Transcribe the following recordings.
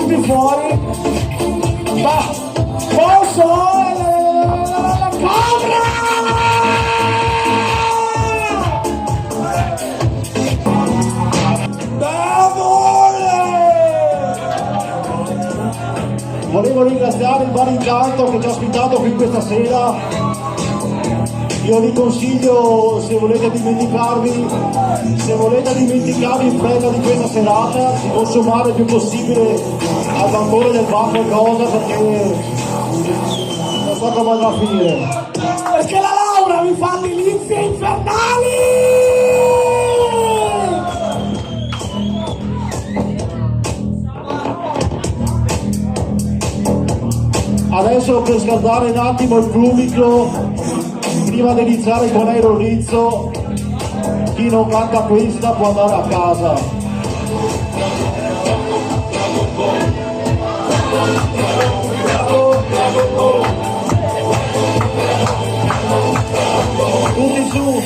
tutti fuori. Ma posso la cobra! Volevo ringraziare il Bar Incanto che ci ha ospitato qui questa sera. Io vi consiglio, se volete dimenticarvi in fretta di questa serata, di consumare il più possibile al bancone del bar qualcosa, perché non so come andrà a finire. Perché la Laura mi fa delizie infernali! Adesso per scaldare un attimo il plumiclo, prima di iniziare con Aero Rizzo, chi non canta questa può andare a casa. Tutti su,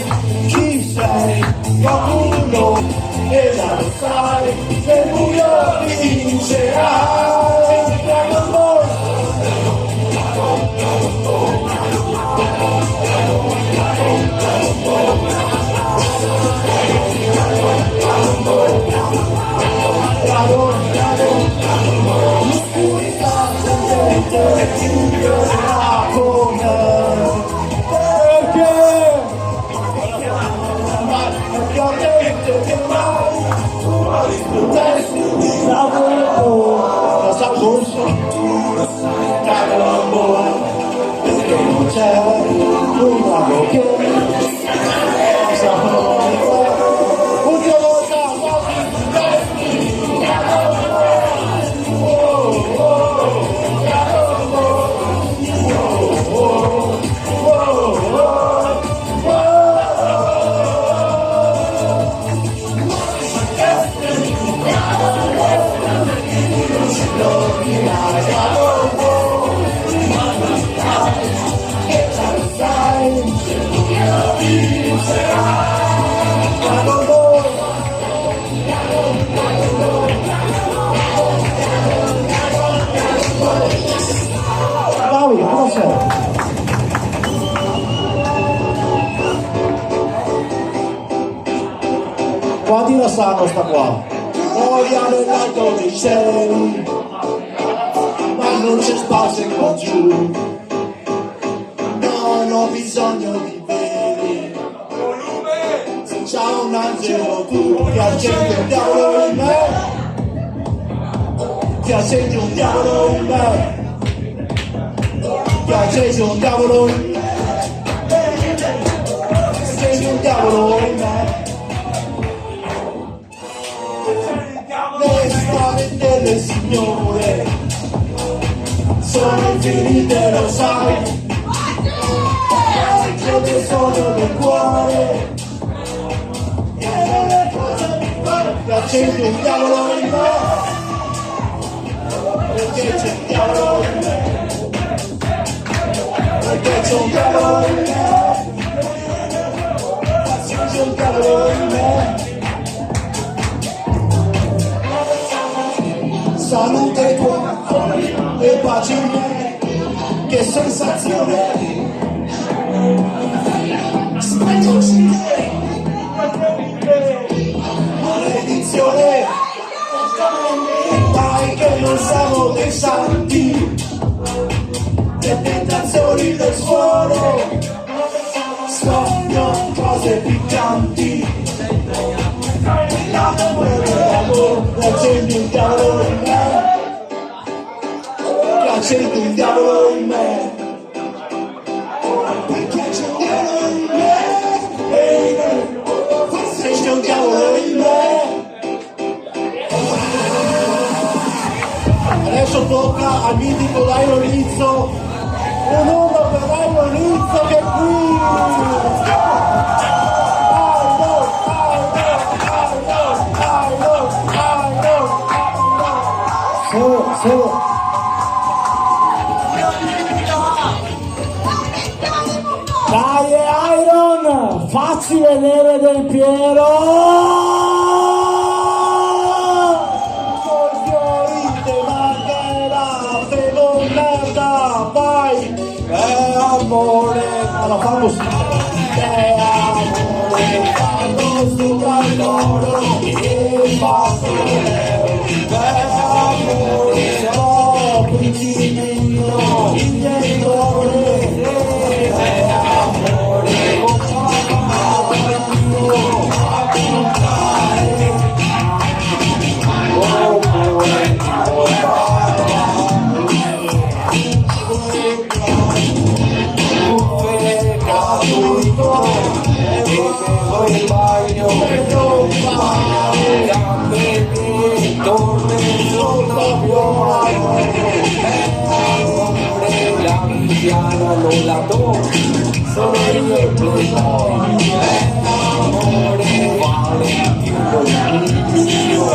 chi sei? Qualcuno e già lo sai, se il buio vincerai. Dragon Ball. Quanti la sanno sta qua? Voglia nell'alto dei cieli, ma non c'è spazio qua giù. Non ho bisogno di veli, se c'è un angelo tu che accendi un diavolo in me, che accendi un diavolo in me, che accendi un diavolo in me, che accendi un diavolo in me. Le strade del Signore sono infinite, lo sai, io che sono del cuore e le cose mi fanno che accendi un diavolo in me, perché c'è un diavolo in me, perché c'è un diavolo in me, c'è un diavolo in me. Salute tua e pace in me, che sensazione, specchiosi te, maledizione, dai che non siamo dei santi, le tentazioni del suono, sogno cose piccanti, l'amore dell'amore, accendi un diavolo in me, accendi un diavolo in me, perché c'è un diavolo in me, forse c'è un diavolo in me. Adesso tocca al mitico Dairo Rizzo, un'onda per Dairo Rizzo che è qui. Dai Iron, facci vedere Del Piero. Col fiorite mani torne sono più la Viviana non la do, sono io il playboy, l'amore vale più mio,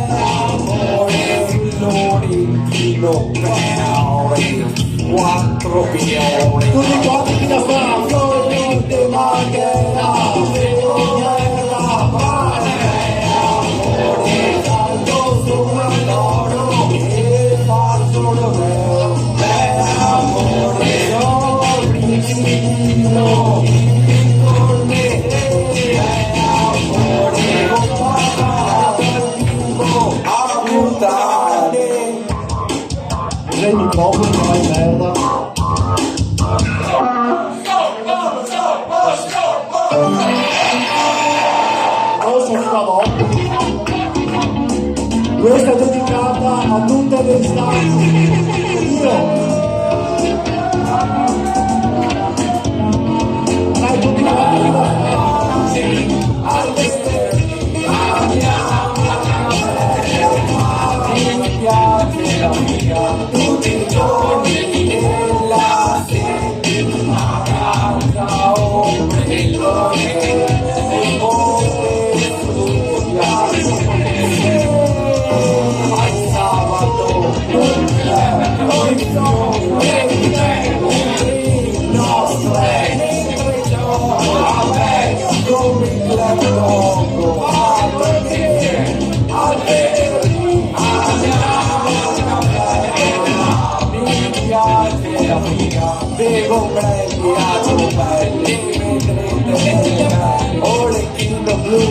l'amore florentino per 4 milioni. Tutti quanti chi da fa, non ti mancherà, il microfono vai merda. Non sono una volta. Questa è dedicata a tutte le istanze. Io. Dai tutti quanti tutti i giorni della settimana da un milione di ore al sabato noi siamo le nostre mentre gioco a me come il claptoco al venerdì la figa, bevo prendi a belli, vedrete orecchino blu,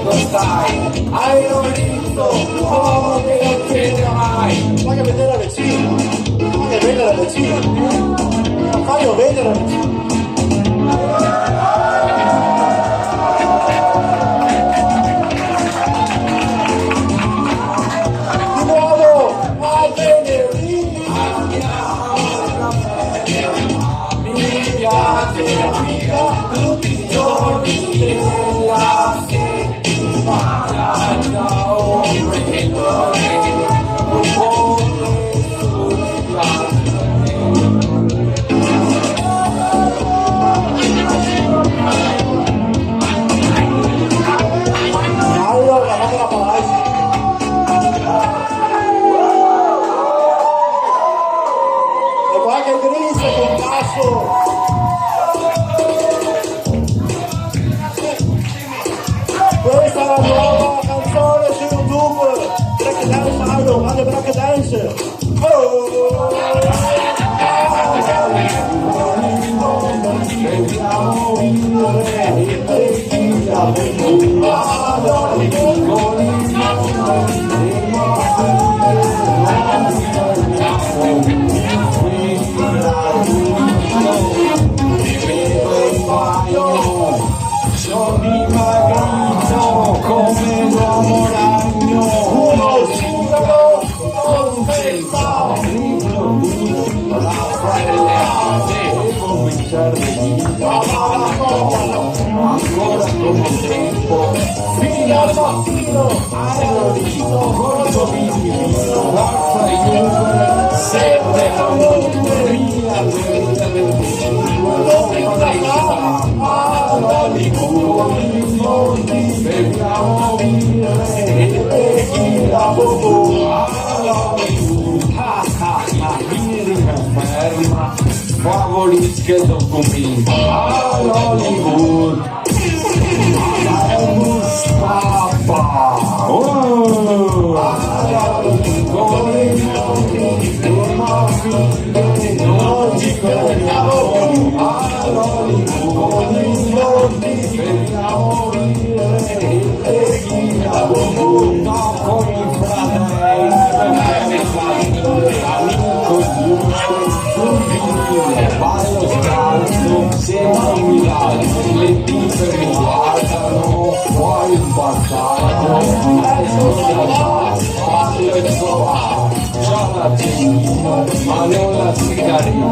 lo stai, hai un rizzo, uomo che non chiede mai. Fai vedere la vicina, fai vedere la vicina, fai vedere la vicina. Di nuovo, al venerdì. Tutti i giorni della settimana da un milione un po' Allora, vado la palestra. E qualche gris con cazzo. Questa è la nuova canzone su YouTube. Break dance, Mario, vado break dance. Sono dimagrito come l'uomo ragno, Uno singolo, non senza. la fratellanza e cominciare di ancora come tempo, fino al mattino, aerolito, corso vino, quarta Juve, sempre a monte, via, beviamo birre e chi la bobola birra ferma favorisce documenti all'Hollywood alla Mustafa con i nomi non ci fermiamo all'Hollywood con i nomi beviamo e chi la bobola con i fratelli amico giusto ballo scalzo sembra un villaggio le tipe mi guardano fuori il passaggio parlo e so c'ho l'accendino ma non la sigarina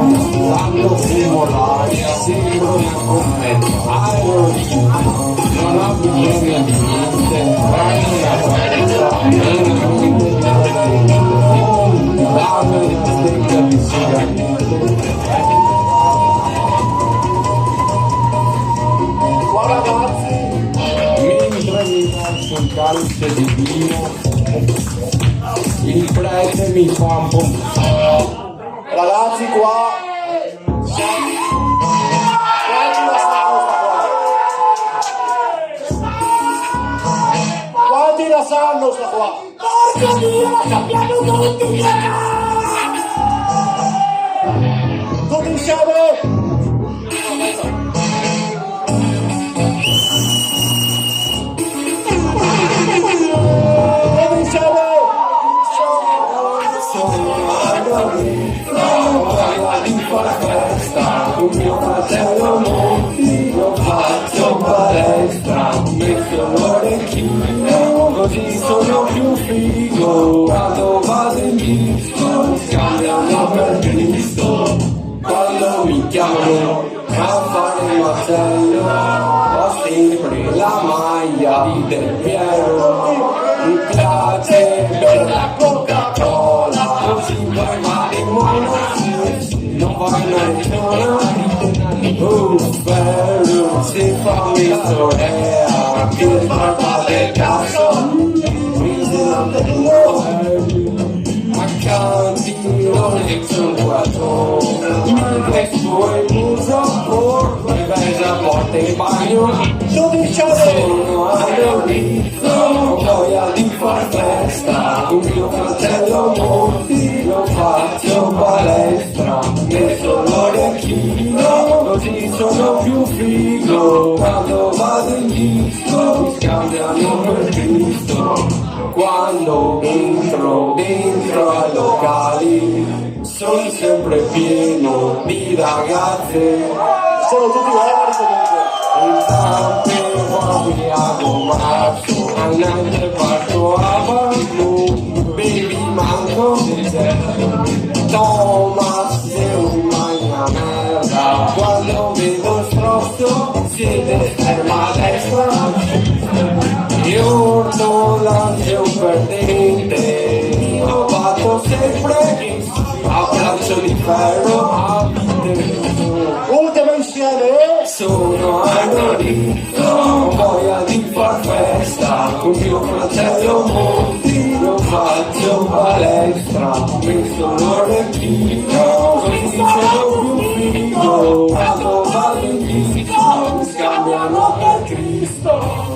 quando fumo l'aria sembra una commetta aerolito non ha bisogno di niente dammi una stecca di sigarette. Qua ragazzi, Mentre mi faccio un calice di vino, il prete mi fa un po'. ragazzi qua. Quanti la sanno sta qua? Porca Dio, la sappiamo tutti! Tutti insieme! Tutti insieme! Voglia di fare festa con mio fratello Monti, lo faccio palestra, metto l'orecchino, così sono più figo. Quando vado in disco mi scambiano per Cristo. Quando mi chiamano a fare il macello ho sempre la maglia di Del Piero. Mi piace bere la Coca-Cola, così poi male non vanno a spero se fa mi storia che strada del cazzo mi Cantino Nixon quattro mentre poi muso por bella porta in bagno sono all'orizzo voglia di far festa con mio fratello Monti lo faccio palestra metto l'orecchino così sono più figo quando vado in disco mi scambiano per Cristo. Quando entro dentro ai locali sono sempre pieno di ragazze. Sono tutti uomini comunque. Intanto poi hago marzo, andando parto a Bangkok, baby manco di te. Thomas sei una merda, quando vedo strosso siete estrema destra. Io non lancio un perdente, ho fatto sempre a braccio di ferro a Ultimo insieme. sono all'orizzo, voglia di far festa con mio fratello Monti, lo faccio palestra, metto l'orecchino, così sono più figo, quando vado in disco mi scambiano per Cristo.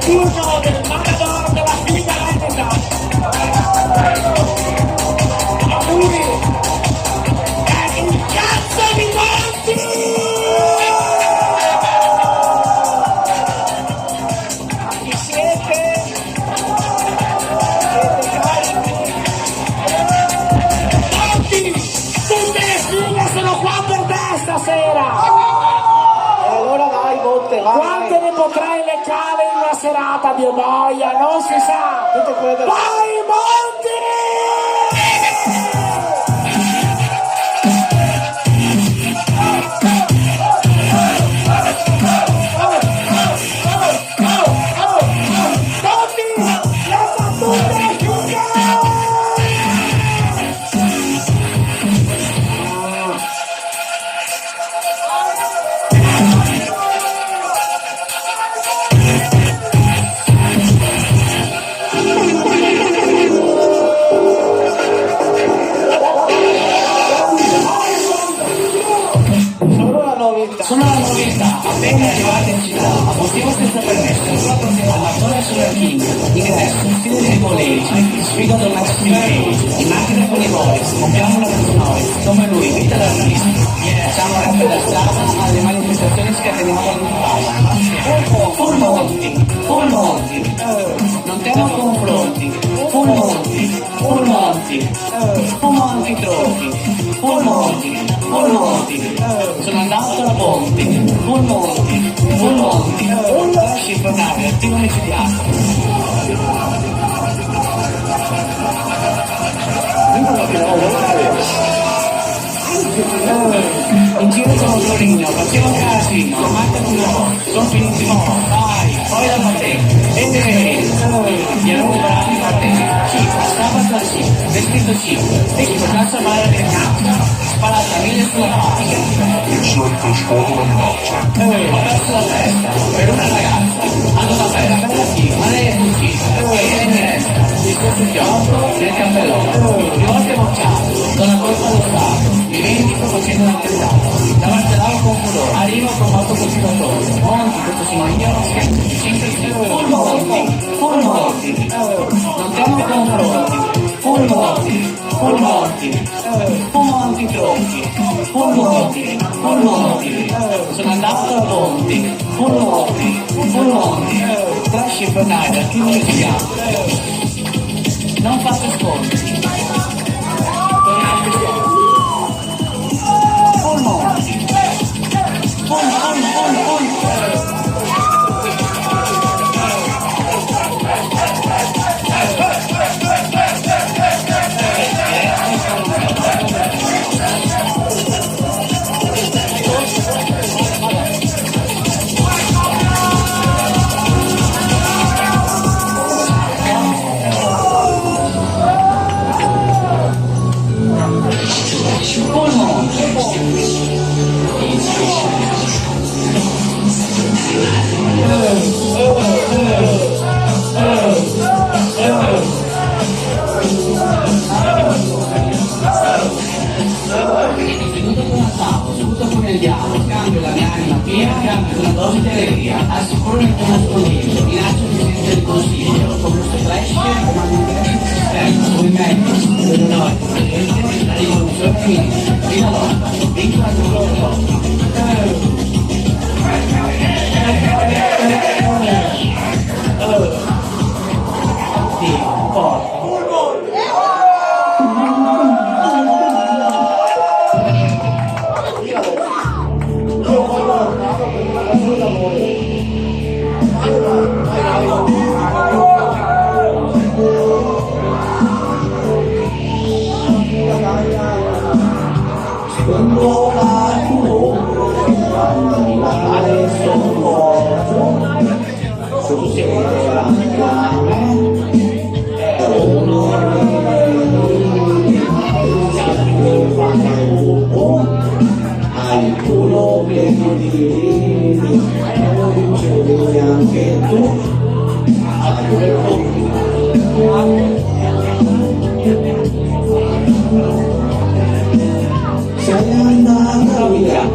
turno del matador della figlia vendita. A lui è il cazzo di Monti! A chi siete? Siete carichi? Monti! Tutte le figlie sono qua per te stasera! E allora vai, Monte, vai. Quante ne potrai leccare in una serata di boia? Non si sa! Tutte quelle del... Vai Monti! Sono la novità, appena arrivata in città, a motivo senza permesso, all'attore sulla King, ingresso, stile dei collegi, sfido del Max Page, in macchina con i boys, compiamo una per noi, come lui, vita d'artista, facciamo rap da strada, alle manifestazioni scateniamo l'Italia, full Monti, non temo confronti, full Monti troppi, full Monti, sono andato alla Ponte, full Monti, lasci infernare, attivo micidiale. In giro sono Torino, facevo un casino, sono finiti vai, poi da parte, e gli eroi bravi parte, sabato sì, vestito sì, e chi potrà salvare le cazzo, sparata mille sulla faccia, ho perso la testa, per una ragazza, hanno una bella sì, ma lei è uscita, e mi resta, il corso chiostro, del cappellone, più volte bocciato, con la colpa dello Stato, mi vendico facendo una tentata, davanti all'auto con furore, arrivo con molto continuatore, Monti, questo sono io, full Monti, non temo confronti, full Monti tronchi, full Monti, sono andato alla Ponte, full Monti, trash infernale, a chi non ci chiama, non faccio sconti. Cambio la mia anima piena, cambio una dose di allegria, assicuro il tuo nascondiglio, minaccio di senza il consiglio, come questo flash, comando ingresso di sistema, movimento, per noi, la rivoluzione femminile, fino all'ora, vinco la tua Sei andata via,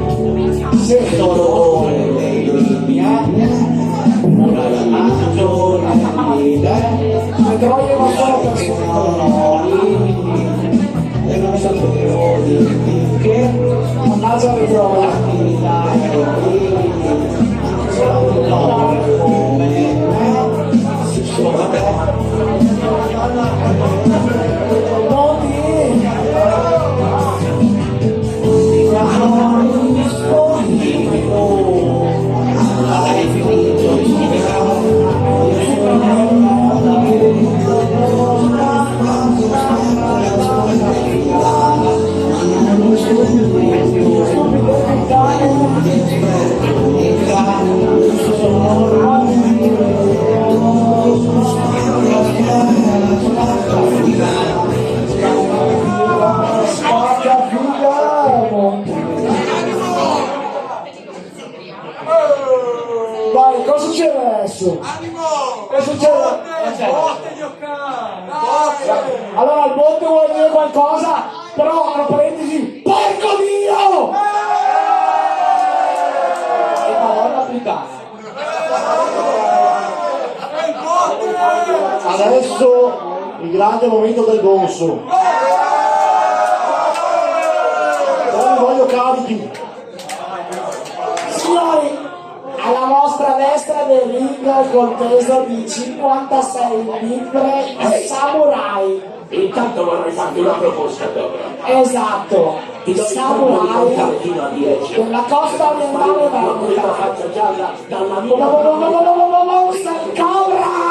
sento l'odore dei primi anni, un ragazzo troie non sono persone. E non sapevo dirti che Mannaggia le troie. Vai, cosa succede adesso? Cosa succede? Allora il botte vuole dire qualcosa, però tra parentesi, porco Dio! e parola puttana. Adesso il grande momento del gonzo. Però li voglio carichi. Signori, alla vostra destra del ring col peso di 56 libbre il samurai. Intanto vorrei farti una proposta, Dora. Esatto, il samurai della costa orientale Prima veneta. faccia gialla dalla mia Monster Cobra!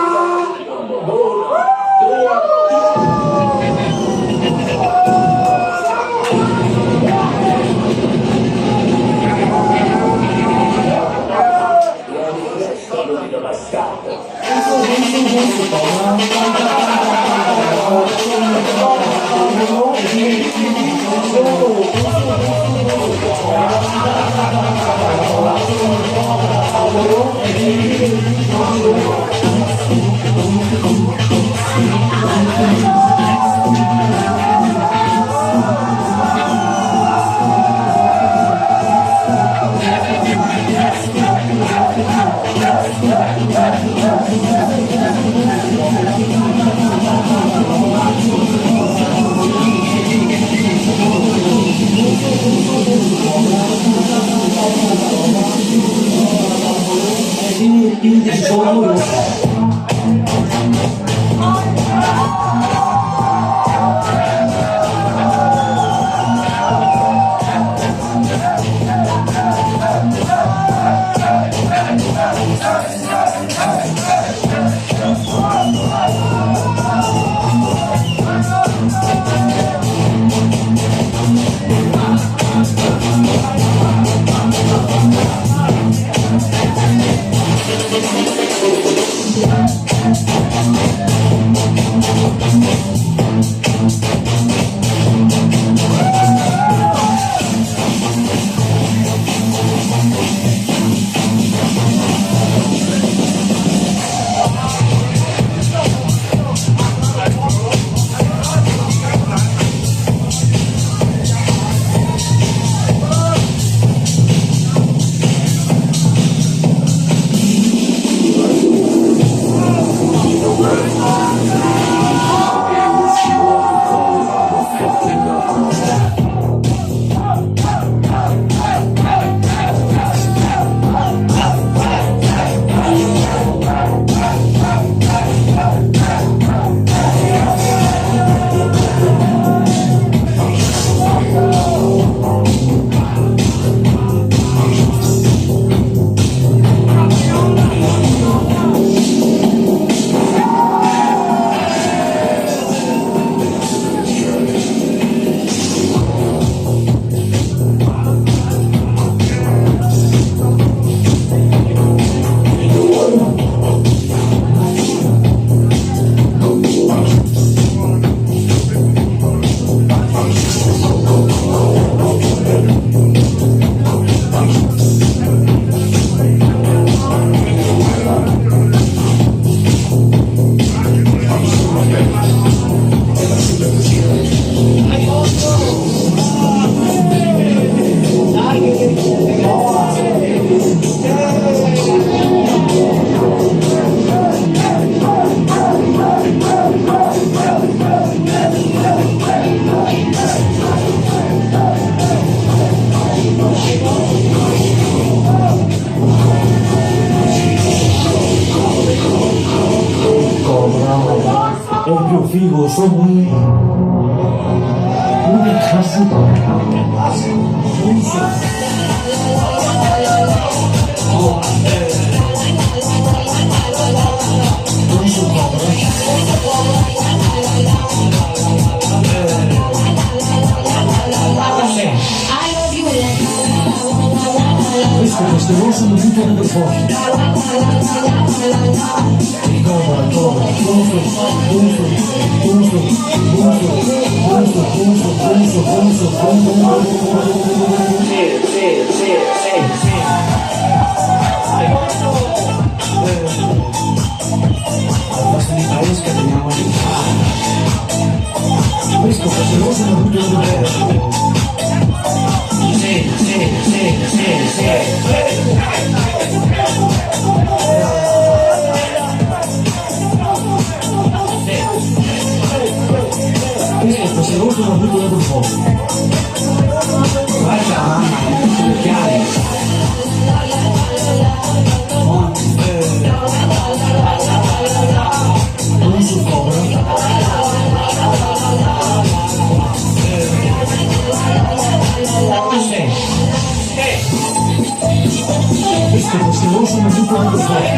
è più figo, sono io. Una casa. Non so. Queste voci sono tutte nelle foto. Basta di paese che teniamo lì. Questo sono tutte nelle foto. Queste voci sono tutte nelle foto. Guarda, mamma, sono chiari. Non si copre. Queste voci sono tutte nelle foto.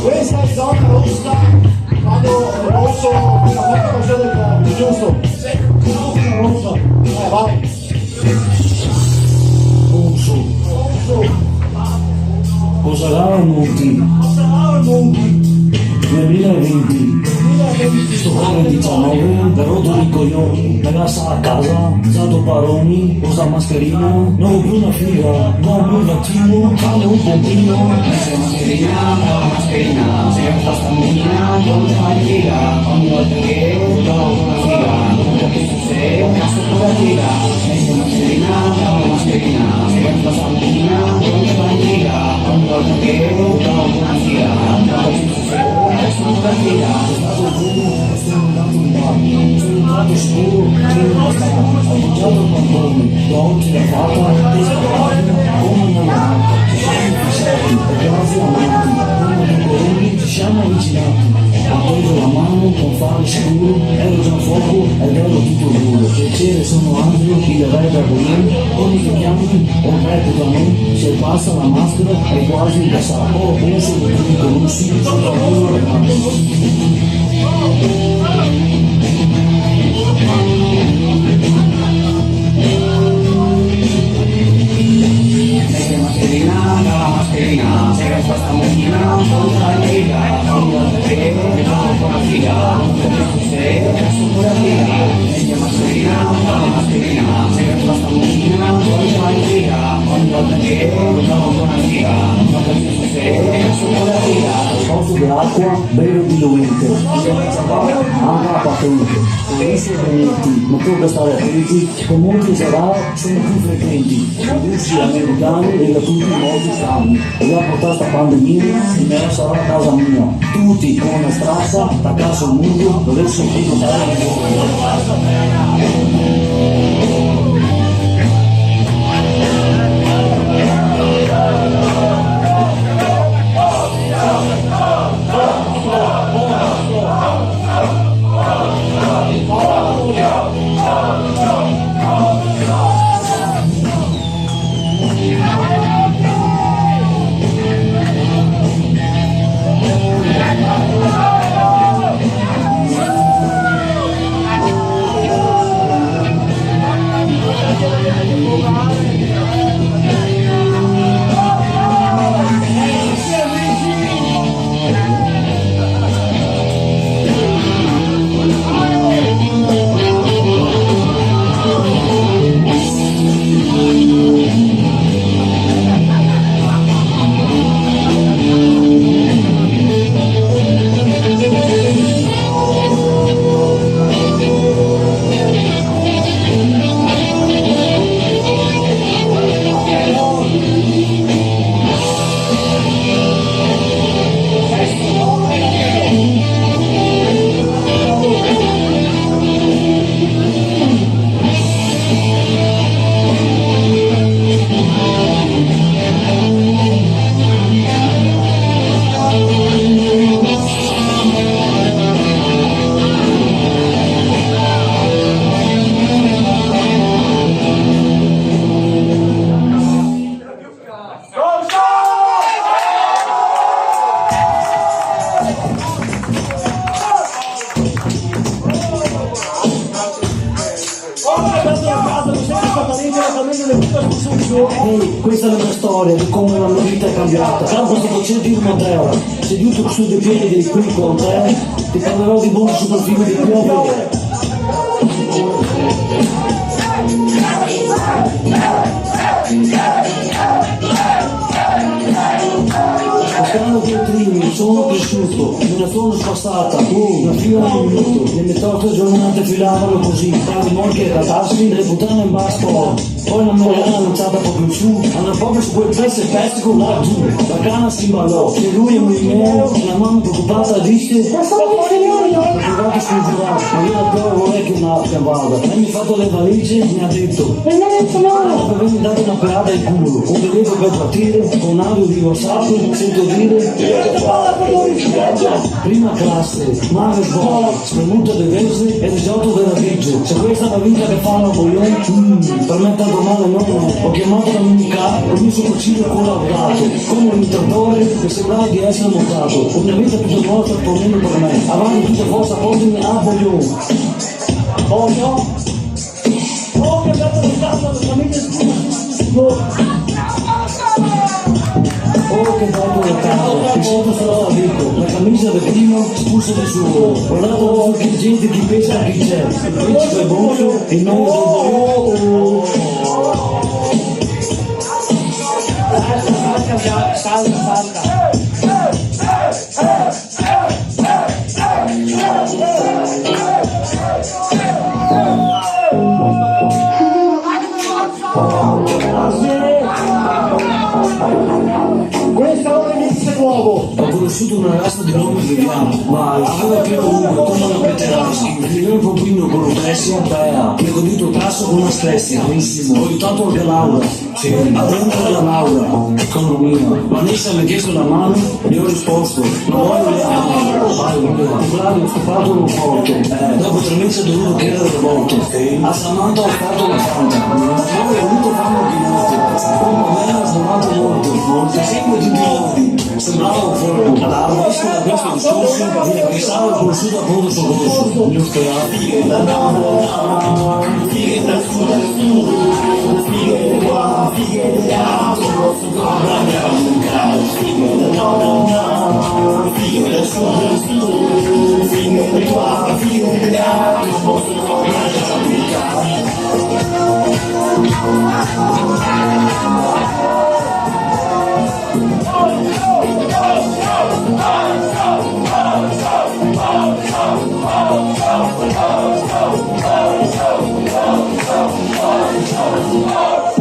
Questa è zona rossa, quando rosso, la volta del corpo, giusto? Sì. Rossa, vai. Osalare Monti 2020 Sopra 19 per rotto di coglioni ragazza a casa, usato paroni, usa mascherina, non ho più una figa, non più il vaccino, cane un pompino. Mette mascherina, la mascherina, se sta stamattina, non te mai figa, ogni volta che do una figa, non capisco se cazzo con la figa. Mette mascherina, la mascherina, se sta stamattina, non te mai figa, ogni volta che do una figa, non capisco se cazzo con la figa. Sono andato in bar, sono entrato sicuro, sono stato appoggiato al bancone, da oggi la fatta, testa pagina, come una manata, ci siamo fissati, ragazzi amanti, come dei colori ci siamo avvicinati, ho preso la mano con fare sicuro, ero già a fuoco ed ero tutto duro, piacere sono Andrew, il re da Bologna, come ti chiami, un re da me, se passa la maschera è quasi incassato, penso che tu mi conosci, sono un ragazzo. Mette mascherina, la mascherina, se sta stamattina, non te mai figa, ogni volta che do una figa, non capisco se cazzo con la figa. Mette mascherina, la mascherina, se sta stamattina, non te mai figa, ogni volta che do una figa, non capisco se cazzo con la figa. Posso dell'acqua, bevo diluente, anche la patente, essere venuti, ma tocca stare attenti, con molti sarà sono più frequenti, russi americani e da tutti i modi strani, e a portare sta pandemia, in me sarà a casa mia, tutti con una strassa, attaccati sul muro, dove sono qui non dare la Ehi, questa è la mia storia di come la mia vita è cambiata. Salvo sto facendo il modello, seduto su dei piedi qui con te, ti parlerò di mondo sul fiume di piove. Stanno dietrini, sono cresciuto, me ne sono spostata, una fila di un minuto, le mie torte giornate filavano così, tra le morche e ratassi, le puttane in basso, poi la merenda lanciata proprio in su, andò proprio su quel pezzo laggiù, la canna si imballò, e lui è un mignero, e la mamma preoccupata disse, ma sono un figlio, ho provato sul divano, ma io la piove vorrei che un'altra vada, lei mi ha fatto le valigie, mi ha detto, per avermi dato una parata in culo, un vedevo per partire, con audio di WhatsApp, sento dire, prima classe, nave svolta, spremuto dei versi e risotto della legge. Se questa è la vita che fanno coglioni, per me tanto male non è. Ho chiamato la minica, ho messo cucino collaborato, come un imitatore che sembrava di essere montato. Una vita più morta tornando per me, avanti tutta forza, portami a voglione. Oh no! Oh che bello lo stato, la famiglia scusa. Oh che bello la casa, il sotto sarà amico, la camicia del primo spulsa di suo, guardate che gente chi pensa a chi c'è, il principe è bonzo e il nome del Salta. Questo è un remix nuovo. Ho conosciuto una ragazza di nome Viviana, ma aveva pieno lungo come una Peteraschi. Veniva un pochino con un Tessia, Bea, mi ha godito il tasso con una stessia, benissimo. Ho aiutato anche Laura, sì, a prendere la laurea, economia. Vanessa mi ha chiesto la mano, gli ho risposto, non voglio le mani, vai Luca, il bravo ho scopato un forte, dopo 3 mesi ho dovuto chiedere le volte, a Samantha ho fatto la fanta, poi ho voluto fare un pilota, poi me ha sbagliato molto, sempre di piloti, sembrava un forno, allora visto da questo discorso, mi pensavo ho conosciuto appunto soccorso, gli ho sperato, fighe da su da su, fighe da qua, fighe da su, posso comprare un caso, fighe da fighe da su da su, fighe da qua, fighe da posso comprare un caso.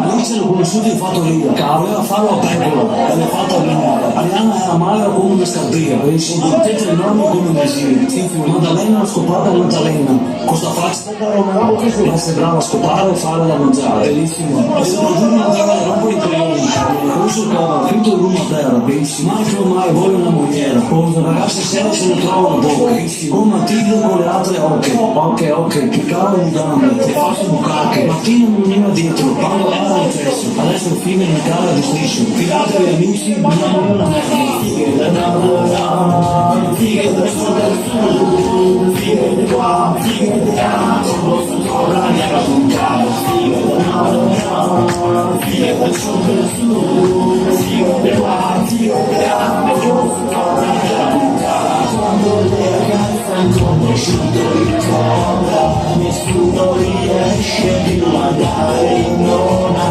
Alice l'ho conosciuto in fattoria, che aveva farlo a pecora, e l'ho fatto a venire. Arianna era magra come una scarbia, aveva insomma tette enormi come un vesino. Maddalena l'ho scopata all'altalena, con sta faccia ma sembrava scopare e fare da mangiare, bellissimo. E se non giuro andava a rompere i coglioni, corso il covo, finito il rumo a terra, benissimo. Mai che ormai voglio una mogliera, con ragazze serie se ne trovano poche, come un tigre con le altre ocche, che cavolo di gambe, e faccio bucacche. Martina non veniva dietro, quando era il cesso, adesso il film mi cala di striscio. Fidatevi amici, non è una merda. Fighe da su da su, fighe da qua, fighe da là, non posso comprare un caso. Fighe da su da su, fighe da qua, fighe da là, non posso comprare un caso. Quando le ragazze hanno conosciuto il cuore, nessuno riesce più a andare in nona.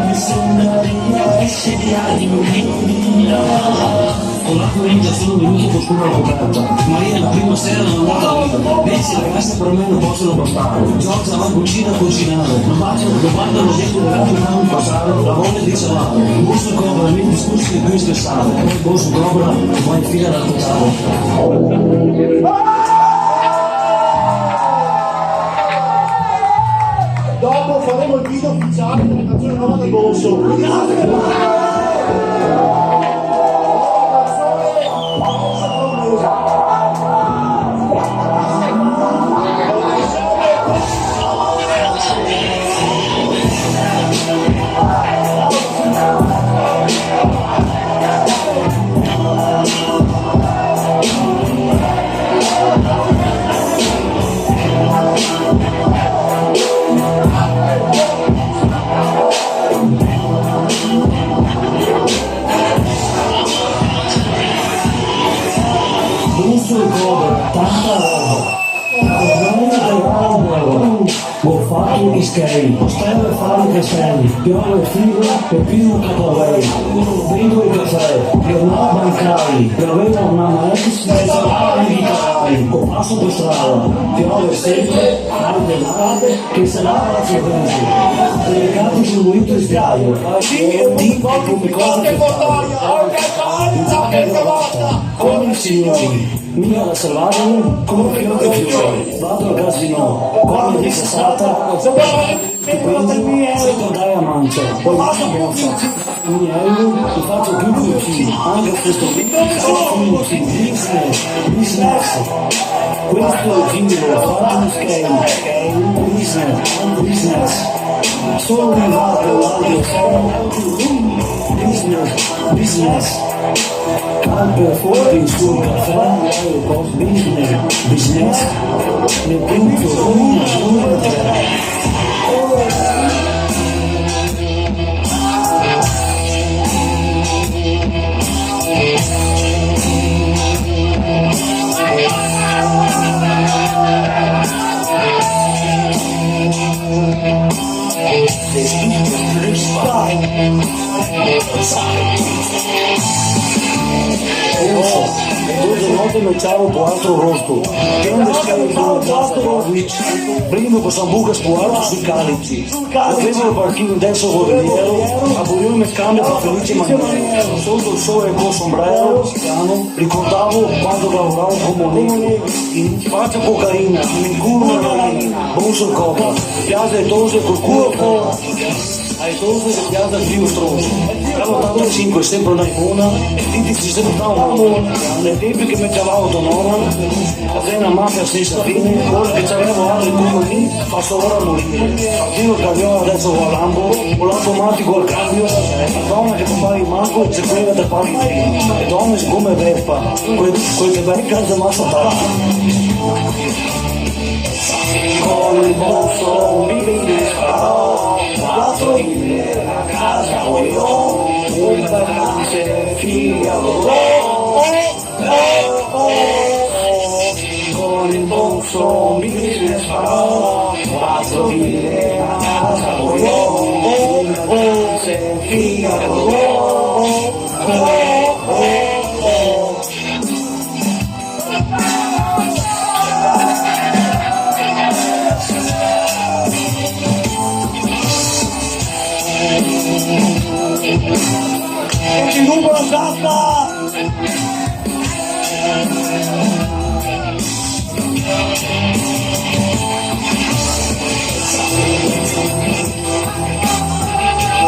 Nessuno riesce a dimenticarlo. Con la corrente sono venuto con scuro alla coperta. Maria la prima sera non è andata via. Pensi le ragazze per me non possono bastare. Giorgia va in cucina a cucinare. Non guardano dentro le gambe non passare. La voglia di salare. Il borso cobra, i miei discorsi di più stressare. Poi il borso cobra, va in fila da totale. Dopo faremo il video ufficiale della canzone nuova del Bosso. skate, stelle e fare castelli, piove e figo e più capovei, brigo e caffè, giornata bancari, pioveva una maestra e salare di cavalli, con passo per strada, piove sempre, arde l'arde, che se lava la frequenza, legati sul mito e sdraio, di come cosa che come i signori, mia la salvaggine, come fiore e fiore, vado al casino, come di sassata, e quindi ricordai a mancia, poi basta bonza, mi faccio più lucidi, anche questo business, questo è il giro, faccio un scale, business, sono arrivato business, camper fuori sul caffè, business, ne punto una, tre. Due notte mečavo po altro rostu. Onda skali po Zastarović. Brino po sambuca spuarto sui calici. Avevo il parchino adesso voliero. Abolivo me scambio per felice maniera. Sotto il sole con sombrero. Ricordavo quando lavoravo come Negri. Faccia cocaina, in culo una raina. Bolso e copa. Piazza e dose col culo. Hai dose che piazza più stronzo. Avevo dato le 5 sempre una buona. E ti ci sentavano. Nei tempi che mi chiamavo autonoma. Avevo una mafia senza fine. Ora che c'avevo altri comuni, posso ora morire. Io il camion adesso va a Lambo. Con l'automatico al cambio. La donna che compare in manco e c'è quella da fare in prima. Le donne come Vespa. Quel che vai in casa massa con il bolso mi vincerò, 4 lire a casa ho io, un vacanze figlio, con il bolso mi vincerò, 4 lire a casa ho io, un vacanze figlio. E ti rubo la giacca!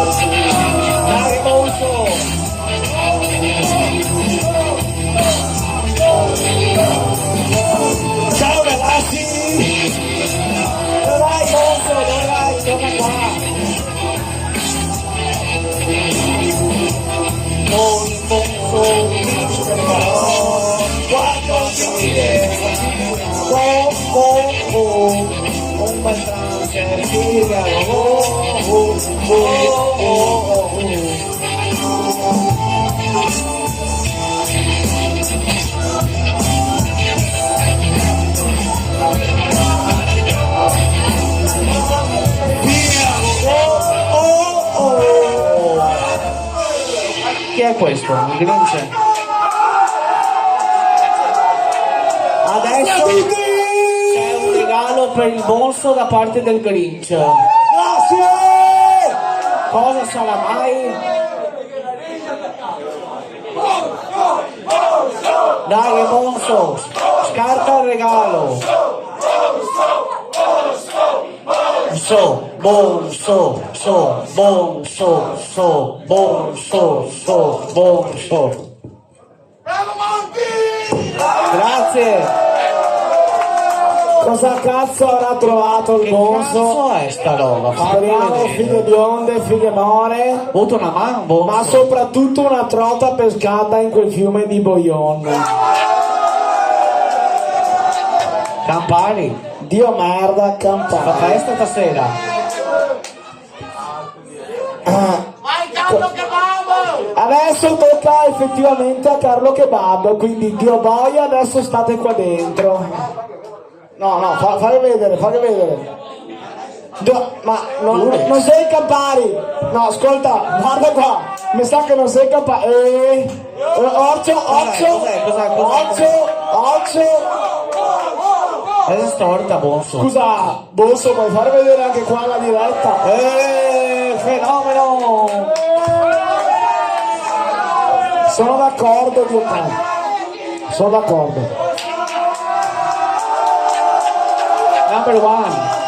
Dai, Monzo! Ciao ragazzi! Dove vai, Monzo? Dove vai? Torna qua! Con il bonzo quattro lire un bastanza figaro Chi è questo? Il Grinch? Adesso C'è un regalo per il bolso da parte del Grinch. grazie! Cosa sarà mai? Dai, Bonso, scarta il regalo. Bonso. Grazie. Cosa cazzo avrà trovato il Che bonzo? cazzo è sta roba? Speriamo figlie bionde, figlie more, Avuto una mano, bonzo. ma soprattutto una trota pescata in quel fiume di Boyon. Campari. Dio merda, La Campari. festa stasera. Adesso tocca effettivamente a Carlo Kebab, quindi Dio boia, adesso state qua dentro. No, fai vedere. Ma non sei Campari. No, ascolta, guarda qua. Mi sa che non sei Campari. Occhio. È storta, Bonso. Scusa, Bosso, puoi far vedere anche qua la diretta? Fenomeno! Sono d'accordo, Dio te. Sono d'accordo. Number one.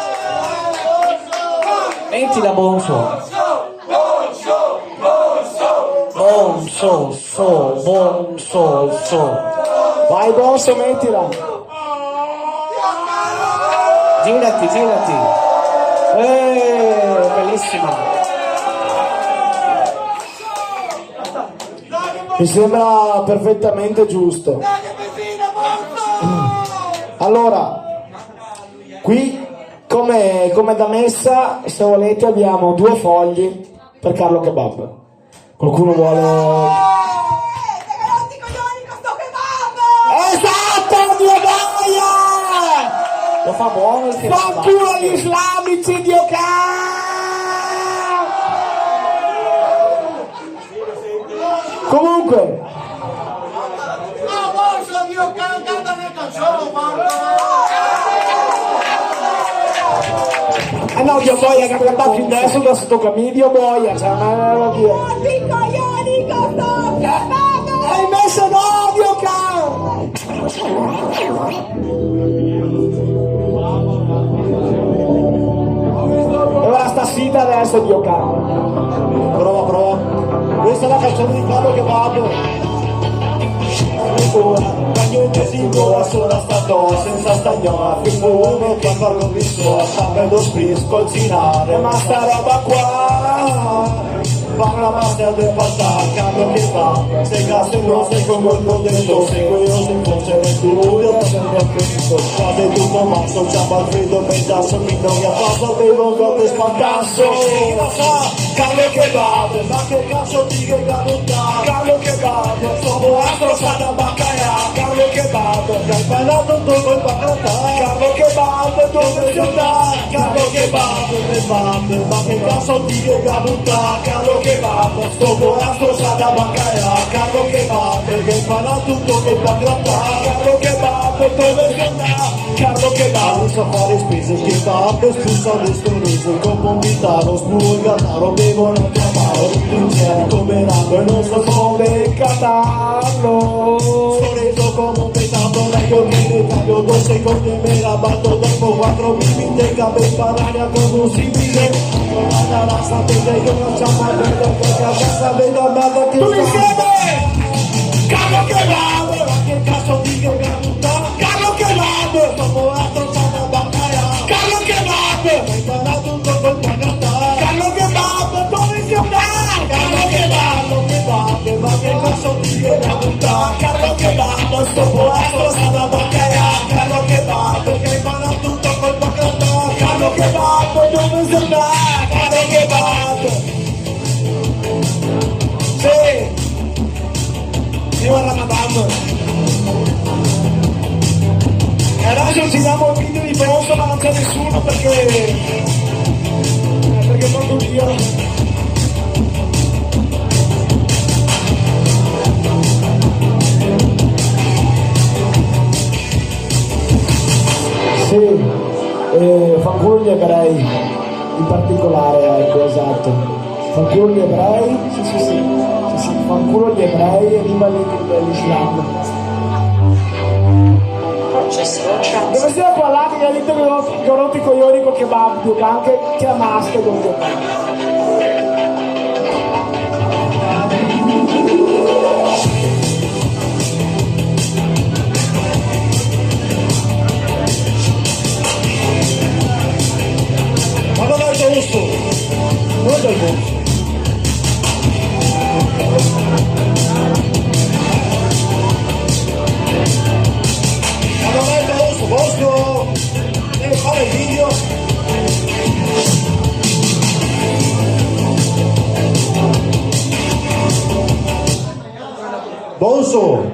Mettila, Bonso. Bonso. Vai, Bosso, mettila. Girati. Bellissima. Mi sembra perfettamente giusto. Allora, qui come da messa, se volete, abbiamo 2 fogli per Carlo Kebab. Qualcuno vuole... Esatto, Dio boia! Lo fa buono il kebab. Fanculo agli islamici, Dio ca! Comunque, no, Dio boia, che ha più adesso da sto camino, Dio boia, cioè non è una via. Hai messo no, Dio ca! E ora sta sita adesso, Dio ca! Prova. Questa è la canzone di Carlo Kebab. Niente si vola, sono stato senza stagnola. Fumo che farlo visto a sapere spris colcinare. Ma sta roba qua parla master del Carlo Kebab. Se cazzo non sei come il contesto, seguo io se fosse nel studio sempre a Cristo. Fate tutto mazzo, ciampa al freddo, pensasso mi non mi affasso, bevo un gote spantasso. Carlo Kebab, ma che cazzo di che caduta? Carlo Kebab, sono altro sana baccaia. Carlo Kebab, che hai parlato tutto il patata. Carlo Kebab, dove si andà? Carlo Kebab, ma che cazzo di che caduta? Carlo Kebab, sono altro sana baccaia. Carlo Kebab, che hai parlato tutto il patata. Carlo Kebab, dove si andà? Carlo Kebab, non sa fare spese, kebab, espulsa le scorrese, con pompitaro, spulgataro, bevono chiamaro, tutto insieme come rango e non so come catarlo. Scorreso come un petato, meglio che ne taglio 2 secondi e me la batto dopo 4 minuti, te cabe pararia come un simile. Non la razza, te io non c'ho mai detto che a casa vedo merda che tu insieme! Carlo Kebab, ma che cazzo di che caduta? Carlo Kebab, dopo altro sana baccaia. Carlo Kebab, hai parlato un po' col pagata. Carlo Kebab, dove si andà? Carlo Kebab, ma che cazzo di che caduta? Carlo Kebab, dopo altro sana baccaia. Carlo Kebab, che hai parlato tutto col pagata. Carlo Kebab, dove si andà? Carlo Kebab. Sì. Signora Madame, e adesso ci diamo il video di Bonso, ma non c'è nessuno perché proprio io. Sì, fanculo gli ebrei in particolare, ecco, esatto. Fanculo gli ebrei, sì. Fanculo gli ebrei e viva l'Islam. Dove stiamo parlando che all'interno che ho rotto i coglioni col kebab, che anche chiamaste con ma dov'è il gusto? Dov'è il gusto? Bosco, devi fare il video. Bonso,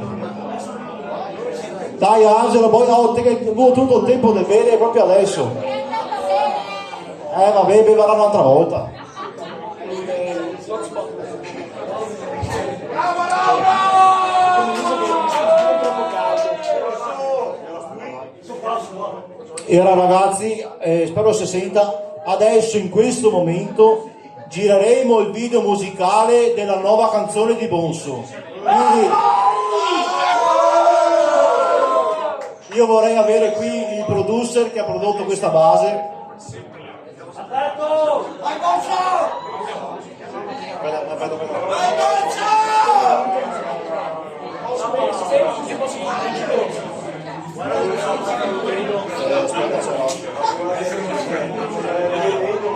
dai Angelo, poi ho tutto il tempo del bene proprio adesso. Vabbè, beverà un'altra volta. E ora ragazzi, spero si senta, adesso in questo momento gireremo il video musicale della nuova canzone di Bonso. Quindi io vorrei avere qui il producer che ha prodotto questa base.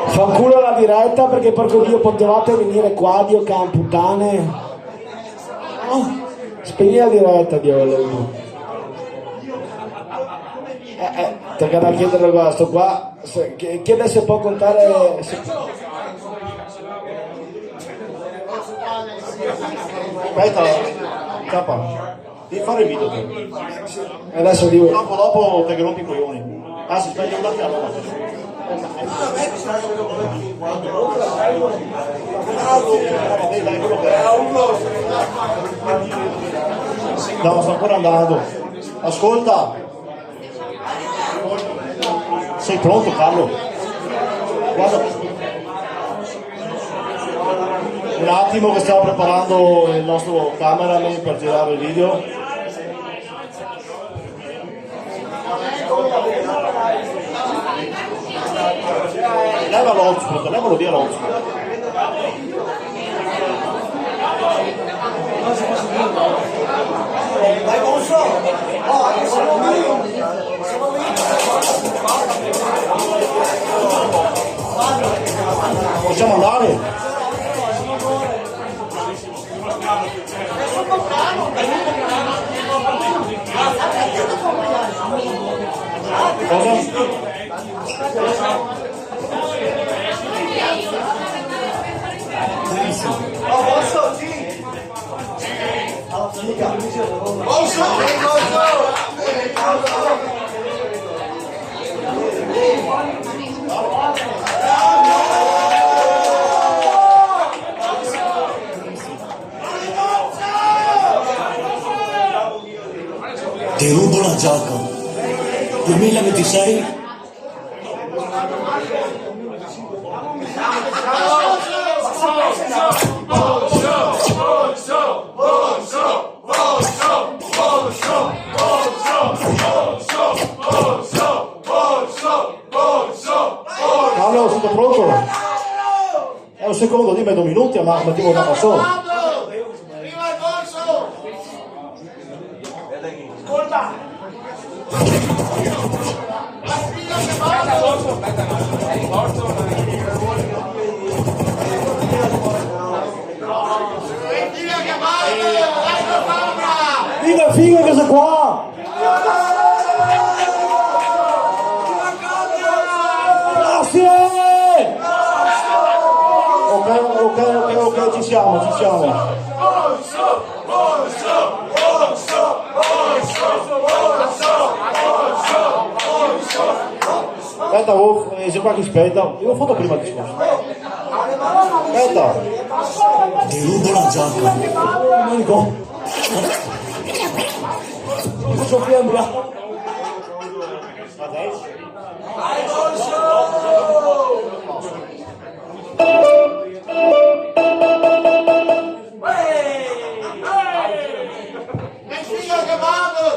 Fanculo la diretta, perché porco Dio potevate venire qua, Dio can puttane. Spegni la diretta, Dio volevo. Tocca da chiedere questo qua, chiede se può contare. Aspetta, cappa, devi fare il video te. Adesso dico. Dopo te che rompi i coglioni. Ah, si spegna un attimo. No, sto ancora andando. Ascolta. Sei pronto, Carlo? Guarda. Un attimo che stiamo preparando il nostro cameraman per girare il video. Leva l'hotspot, levalo via l'hotspot. Dai, Bonso! Possiamo andare? Ti rubo la giacca. 2026. Carlo, siete pronto? È un secondo, dimmi 2 minuti, ma mettiamo una canzone. Viva il Bonso! Ascolta! Viva figa questa qua! Grazie! Ok, ci siamo. Aspetta, se qua che aspetta, io l'ho fatto prima il discorso. Aspetta. Ti rubo la giacca. Manico. Sofia Ambra. Adesso.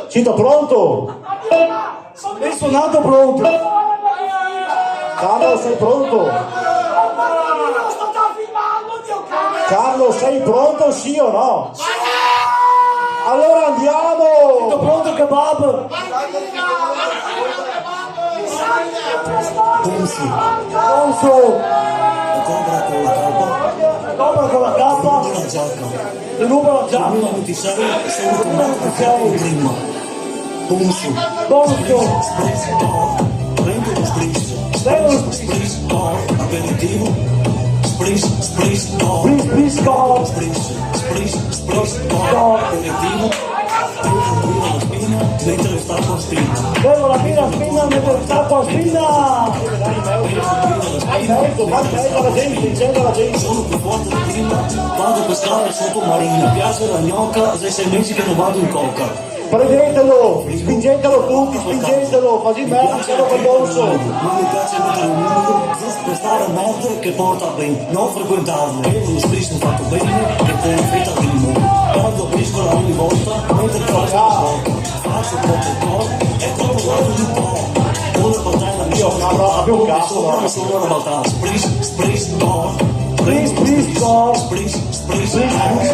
Cito pronto? Sei suonato pronto. Carlo, sei pronto? Carlo, sei pronto, sì o no? Allora andiamo! Tutto pronto, kebab? Bonso. Bonso! Cobra con la cappa. Cobra con la cappa. Rubo la giacca. Ti rubo la giacca. 2026. Sei tornato con prima. Bonso. Bonso! Prendo lo spritz. Spritz, aperitivo. Spritz, aperitivo. Mentre sta con spina. Devo la spina, mentre sta con spina! Aspetta la gente, incendia la gente. Sono più forte di prima, vado a pescare sottomarina. Mi piace la gnocca, sei 6 mesi che non vado in coca. Prendetelo, spingetelo tutti, spingetelo, così merda, per dorso. Non mi piace mettere un numero, giusto per stare a mettere che porta bene, non frequentarlo. E lo stesso fatto bene, che te ne fretta di limone. Quando pescola ogni volta, mentre faccio la svolta. Faccio troppo cose, è troppo guardo di po'. Una battaglia mi Io proprio un cazzo, sopra, no? sono una battaglia. Spris, go. Spris, go. Spris,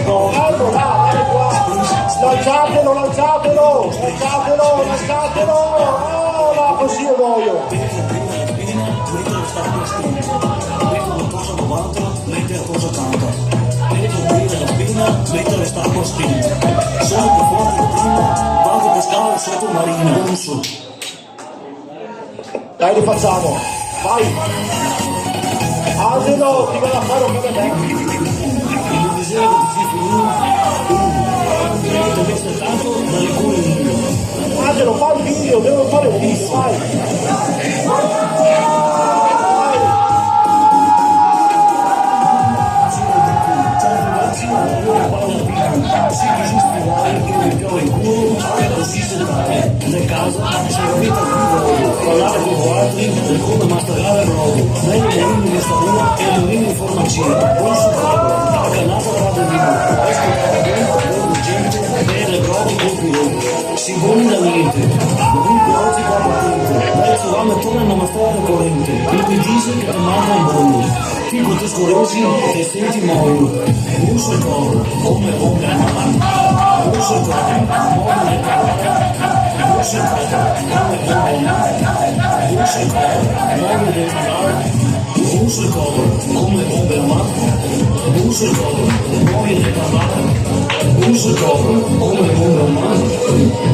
go. Ecco, dai, qua. Lanciatelo. Oh, là, così io voglio. Mettere sta spina. Sono più forte di prima, vado a pescare sottomarina. Dai, rifacciamo. Vai. Angelo, ti viene a fare un bel tempo. Il disegno di finire. Deve essere tanto dalle cure mie. Angelo, fai il video, devo fare il video, vai. Sì, esiste l'area che mi piove in culo, così sentare. Nel caso, se la vita di voglio, parlare con altri, del come masticare il rogo. Meglio che in questa luna e non in informazione. Buon supporto, la canata vado vino. Ascoltare bene, buona gente, bene, bravo, complimenti. Si buoni da niente, non mi oggi qua patente. Dai, se va a mettere una mastrata corrente. Il mi dice che ti manda un buono. Fico te scorresi e senti muoio. Uso il coro, come bombe a mano. Uso il coro, muoio le parole. Uso il coro, come bombe a mano. Uso il coro, muoio le parole. Uso il coro, come bombe a mano. Uso il coro, muoio le parole. Uso il coro, come bombe a mano.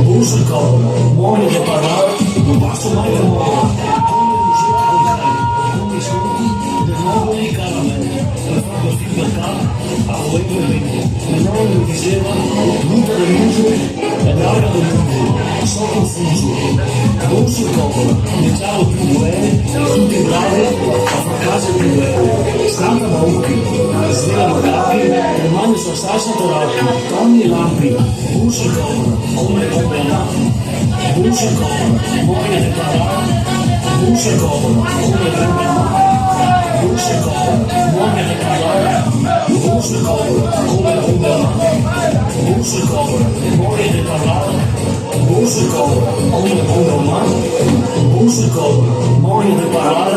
Uso il coro, muoio le parole. Non basta mai le muoio. Nuovo di caramelle, per farlo figlio a capo, a voi per me. Mio nonno mi diceva, l'uta del muso è larga del muso, sono confuso. Non si coppola, diciamo più bene, tutti bravi, a far casa più bene. Stampa bauchi, svelano capi, le mani sono salsa terapia, tonni lampi. Non si coppola, come bombe a mano. Non si coppola, muoia di parare. Non si coppola, come bombe a mano. Non si copre, muoia di parlare, non si copre, come bombe a mano, non si copre, muoia di parlare, non si copre, come bombe a mano, non si copre, muoia di parlare,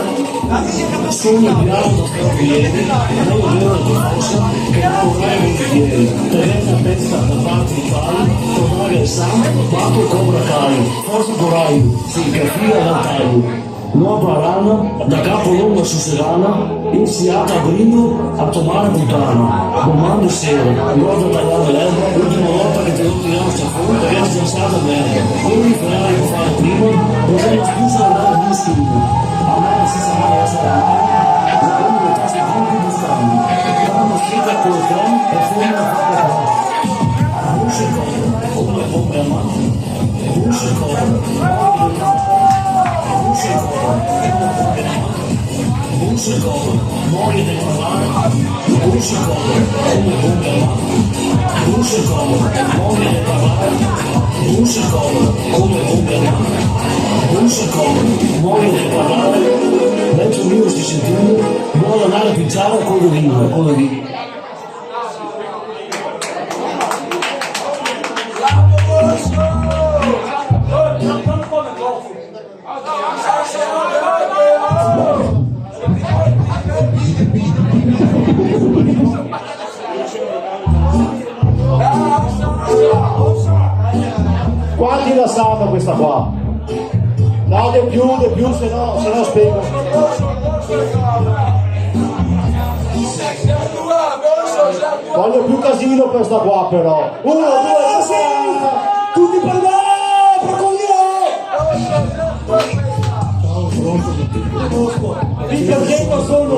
sono il grado da scarpieri, non vedo di forza, che non vorrei volentieri, tenete a testa da parte di pari, tornare il sangue, batto cobra cai, forza coraio, sì, che fila da taglio. Nuova rana, da capo lungo su serana, iniziata a brindo a tomare puttana. Domani sera, guarda tagliare l'erba, l'ultima volta che ti devo tirare un sapone perché sei stata merda. Quindi farai che fare prima, non sei una scusa da dare più studio. A me non si sa mai essere amare, ma quando le tasche con più buscando. Quando scrive col creme e fuori la propria casa. Non si copre, come le bombe a mano. Non si copre, non si copre, muoia di parlare, non si copre, come bombe a mano, non si copre, muoia di parlare, non si copre, come bombe a mano, non si copre, muoia di parlare, dentro mio si sentendo, vuole andare a pizzare con le vino. Quanti la sanno questa qua? No, di più, se no spiego. Voglio più casino per sta qua però. 1, 2, 3, tutti per me, perché non sono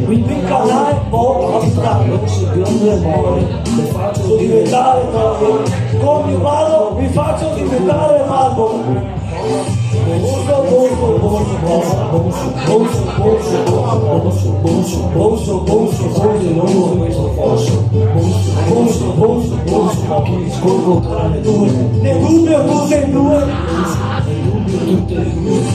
mi picca là a distrarlo, mi faccio diventare proprio, come vado mi faccio diventare mago. Scorgo tra le due, ne dubbio tutte e due, tutte e due,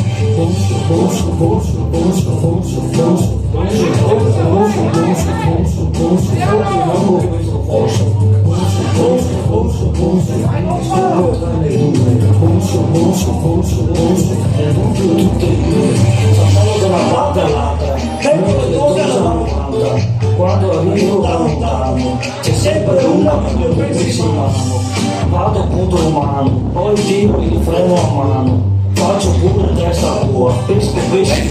quando arrivo da lontano c'è sempre una che si mano, vado contro mano, poi tiro il freno a mano, faccio pure testa a tua, pesco pesci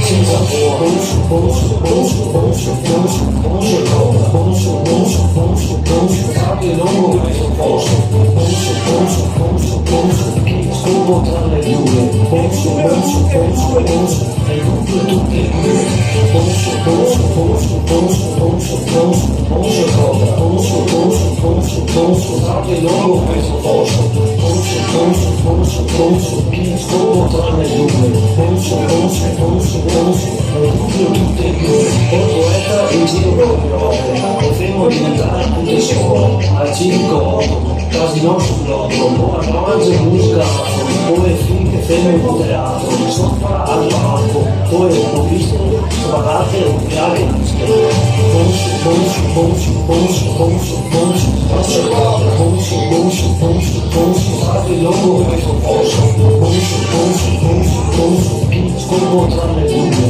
senza tua, sabbia lungo questo posto, scorgo tra le due, e dunque tutte e due, sabbia lungo questo posto, scorgo tra le due, tutte e due, il poeta in giro con le opere, potremmo diventare tutte scuole, al circo, casino sul loco, buona mangia, musica, poi finché fermo il teatro, sopra al palco, poi ho visto sparate e ubriache in sabbia lungo questo posto, scorgo tra le due,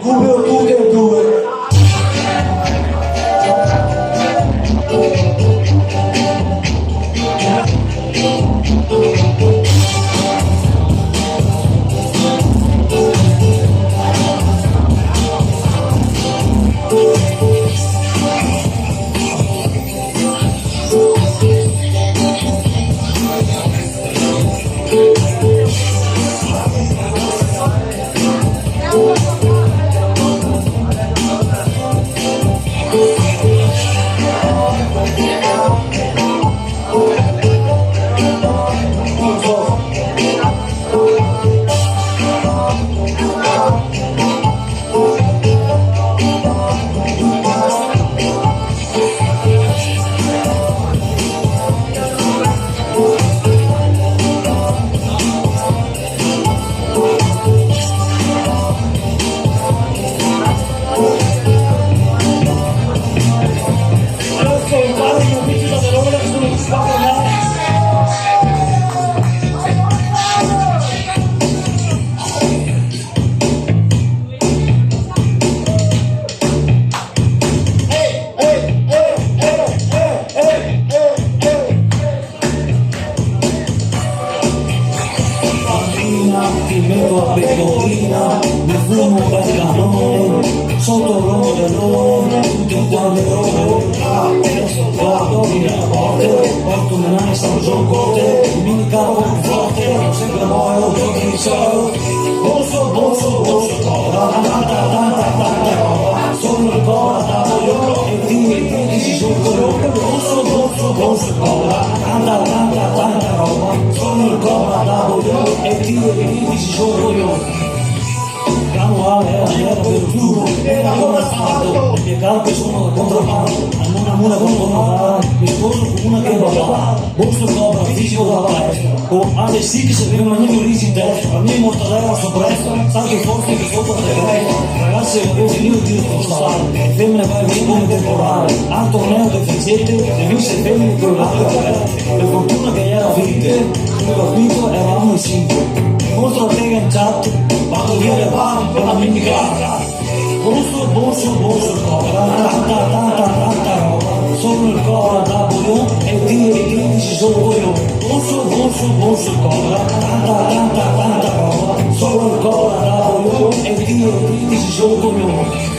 Google tutte e due. Ti metto a pecorina, mi fumo per canone, sotto l'ombrellone, tutti quanti ore, adesso guardo in la porte, porto una nice al gioco te, mi capo più forte, sempre muoio, giochi di solo, bolso, tanta roba, sono il cora da voglio, e ti si giocano, bolso, tanta roba, sono il cora da voglio, e ti si giocano. Manuale era per giuro, era ancora stato, le calpe sono da contrabbando, hanno una con una mi sposo con una che va, bolso cobra, fisico da palestra, con alle sì che servivano gli origini in destra, la mia mortadella soppressa, sa che forse che sopra le cresta, ragazzi avevo io il tiro postale, femmine vai via come temporale, al torneo del Fizzette, le visse femmine con l'acqua aperte, per fortuna che era vite, come capito eravamo in 5. Mostro a te in chat, vado via le mani per la minicata. Bolso, cobra, tanta roba. Sono il cobra da Boglione e ti si sono io. Bolso, cobra, tanta roba. Sono il cobra da Boglione e ti si sono io.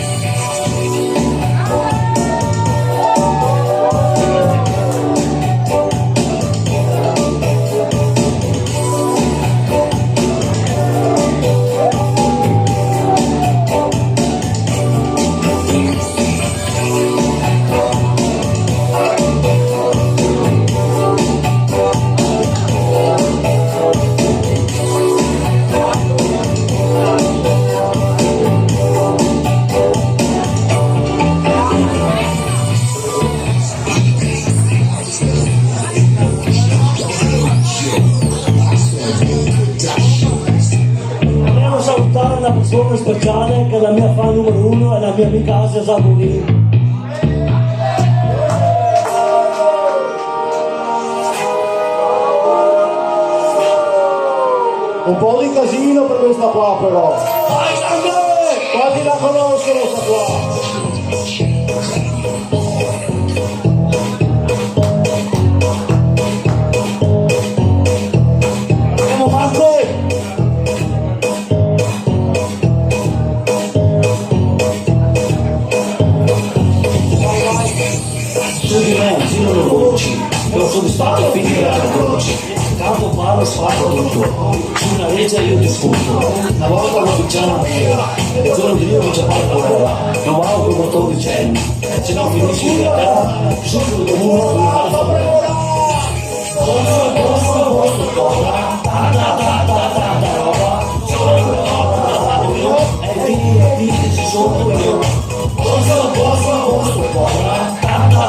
Sono speciale che la mia fan numero uno è la mia amica Asia Zamolini. Un po' di casino per questa qua però. Quanti la conoscono questa qua? Andiamo Marco! Su di me girano voci, non soddisfatto finire a croci. Capo parlo spacco tutto, su una legge io discuto. Una volta una picciana nera, e il giorno di Dio non c'è fatto ora. Non vado con 14 anni, se no finisci in terra, subito come uno con un'altra prora. Posto, tanta roba, e dici sotto io. Posto, tanta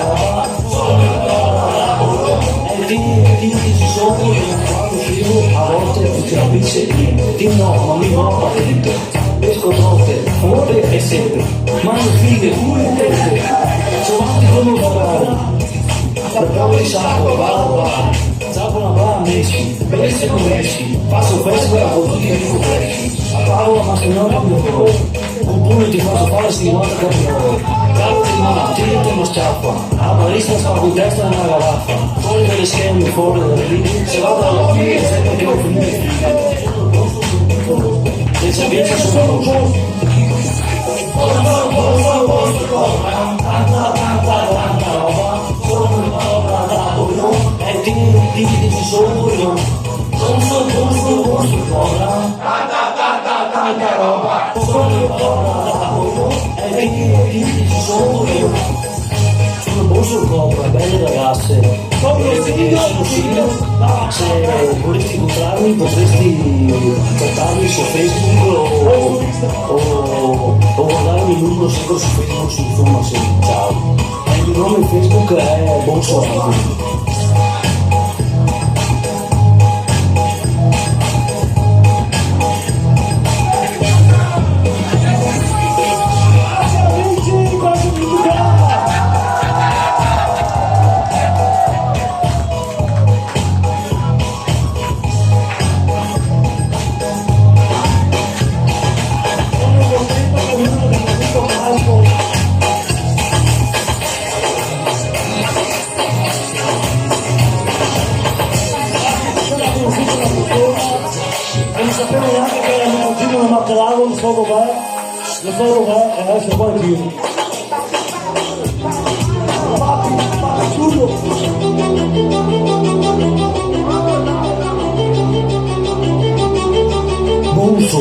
roba, e dici sotto io. Quando scrivo a volte non si capisce niente. Ti no, ma mi va patente. Esco troppe, ore e sempre. Mando fighe, pure e tette. Sono avanti come un vagare. Perché mi sacco, vado. Zappo una brava messi, bestie con messi. Passo fresco a così e dico freschi. A Paola ma se non è mio colore. Un pugno ti faccio fare 50 caprioli. Capo di mano, tirate una sciappa. A barista spacco in testa una garaffa. Fuori dalle schemi, fuori dalle linee. Se vado alla fine, sempre che ho finito. Le cervezze sono rosse. Tanta roba. Sono una roba da buono. E dici solo io. Posto, tanta roba. Sono una roba da buono. E dici solo io. Sono Borso Cobra, belle ragazze. Sono figlio. Se vorresti incontrarmi potresti contattarmi su Facebook o guardarmi il numero singolo su Facebook su informazioni. Ciao. Il mio nome Facebook è Borso Cobra. Non sapevo neanche che era mio cugino, non matteravo, non so dov'è, e adesso qua è qui. Bonso,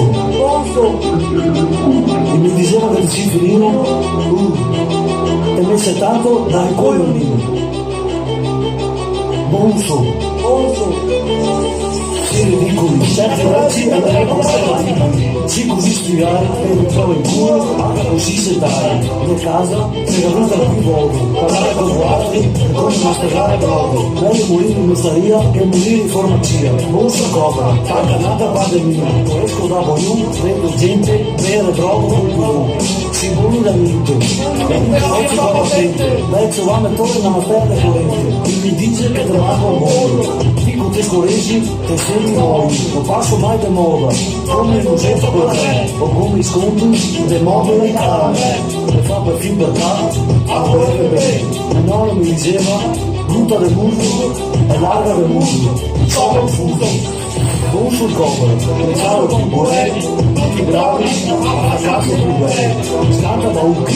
e mi diceva che il cifrino, e messe tanto dal cogliolino. Bonso. Ridicoli, certi ragazzi andrei con sì così spiegare che mi trovo in culo, anche così settare in casa, se la vita più voglio parlare con guardi e come masticare brodo, meglio morire in osteria che morire in farmacia. Borsa Cobra, tancanata pandemia, esco da Boiù, vedo gente bere droga con più, si vuole da niente, e mi oggi va paziente, vecchio va a mettere una perla corrente, mi dice che trovato un mondo, dico te correggi, te sei non passo mai da moda, come il museo per te, o come i sconti dei mobili a me, e fa per fin per te, a bere bene. Mia nonna mi diceva, brutta del muscolo e larga del muscolo, sono confuso. Borso Cobra, ciao più buoni, tutti bravi, ma la casa più bella, scanta da Ucchi,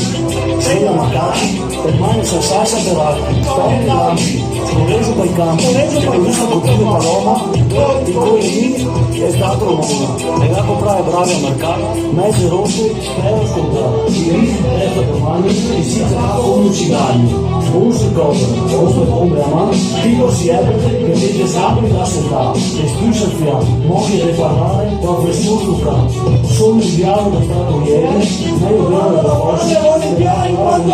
sei da Macacchi, per mani salsassa per altri, torni lampi, scorreggio per i campi, ho visto colpire Paloma, il cuore lì è stato Romano, e va a comprare bravi al mercato, mezze rotte, spero scontato, i riti testa per mani, e si chiama come un cigagno. Borso Cobra, borso come a mano, dico siempre che siete sempre da sentare, e spulsa il fiato. Moglie di parlare, quando è sul campo. Sono il diavolo da stato ieri, meglio vero da forza. Voglio limpiare quando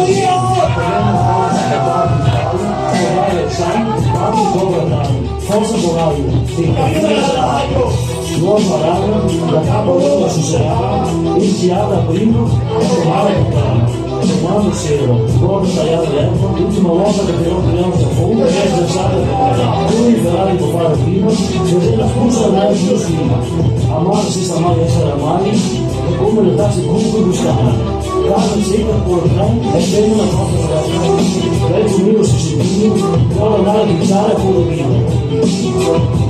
forza morale, sì, giorno raro, da capo all'ora si serava, iniziata prima a trovare il piano. Quando sera, buono tagliare l'erba, l'ultima volta che però prendiamo sta fonte, è stata per lui il Ferrari può fare prima, così la scusa non è più prima. Amare senza mai essere amati, è come le tasse comunque gustare. Casa secca con il treno e scende una cosa per la strada. Vecchio mio si sentiva, vuole andare a picciare con le vino.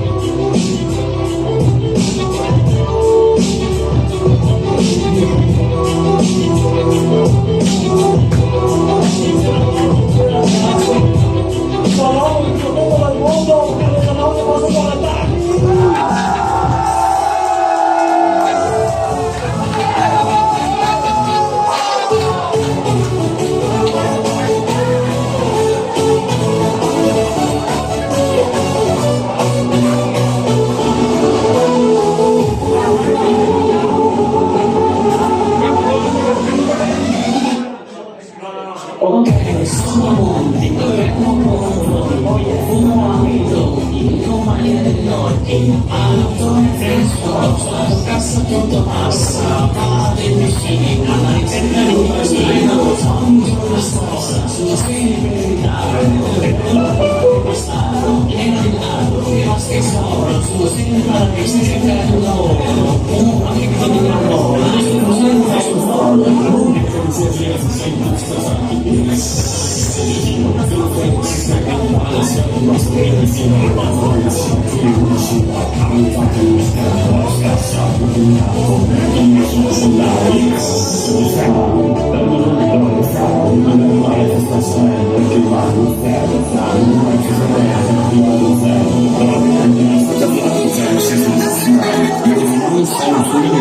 Sono monti dove concorrono fondamenti compagnia del nord all'autore trasporto la cassa tutto passa parte vicini alla ricerca di un bambino ogni giorno sposta sulla schiena per quest'anno piena di largo che va stesso oro sullo sembra che si cerca di lavoro anche con il lavoro la discussione fa sul foro Thank you.